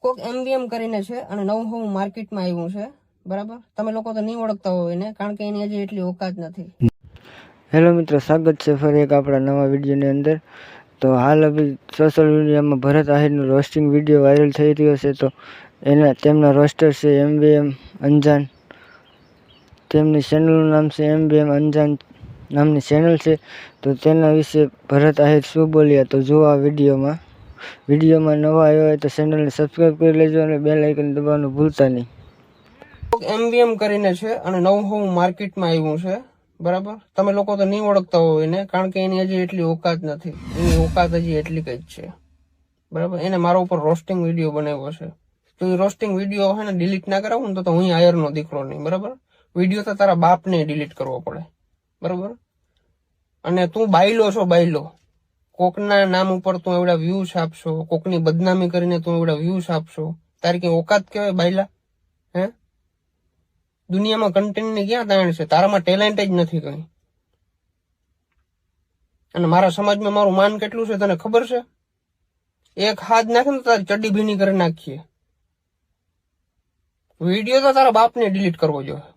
કોક એમવીએમ કરીને છે અને નવું માર્કેટમાં આવ્યું છે, બરાબર? તમે લોકો તો નહીં ઓળખતા હોય એને, કારણ કે એની હજી એટલી ઓકાત નથી. હેલો મિત્રો, સ્વાગત છે ફરી એક આપણા નવા વિડીયોની અંદર. તો હાલ અભી સોશિયલ મીડિયામાં ભરત આહિરનો રોસ્ટિંગ વિડીયો વાયરલ થઈ રહ્યો છે. તો તેમના રોસ્ટર છે એમવીએમ અંજાન. તેમની ચેનલનું નામ છે એમવીએમ અંજાન નામની ચેનલ છે. તો તેના વિશે ભરત આહિર શું બોલ્યા તો જુઓ આ વિડીયોમાં નવા આવ્યો હોય તો ચેનલને સબસ્ક્રાઈબ કરી લેજો અને બેલ આઇકન દબાવવાનું ભૂલતા નહીં. કોક એમવીએમ કરીને છે અને નવું માર્કેટમાં આવ્યું છે, બરાબર? તમે લોકો તો નહીં ઓળખતા હોય એને, કારણ કે એની હજી એટલી ઓકાત નથી. એની ઓકાત હજી એટલી કઈ જ છે, બરાબર? એને મારા ઉપર રોસ્ટિંગ વિડીયો બનાવ્યો છે. તો એ રોસ્ટિંગ વિડીયો છે ને ડિલીટ ના કરાવું ને તો હું આયરનો દીકરો નહીં, બરાબર? વિડીયો તો તારા બાપને ડિલીટ કરવો પડે, બરાબર? અને તું બાયલો છો, બાયલો. કોકના નામ ઉપર તું એવડા વ્યૂઝ આપશો, કોકની બદનામી કરીને તું એવડા વ્યૂઝ આપશો. તારી કઈ ઓકાત કહેવાય બાયલા? હે? દુનિયામાં કન્ટેન્ટની ક્યાં તાણ છે? તારામાં ટેલેન્ટ જ નથી કઈ. અને મારા સમાજમાં મારું માન કેટલું છે તને ખબર છે? એક હાથ નાખે ને તારી ચડ્ડી ભીની કરી નાખીએ. વિડીયો તો તારા બાપને ડિલીટ કરવો જોઈએ.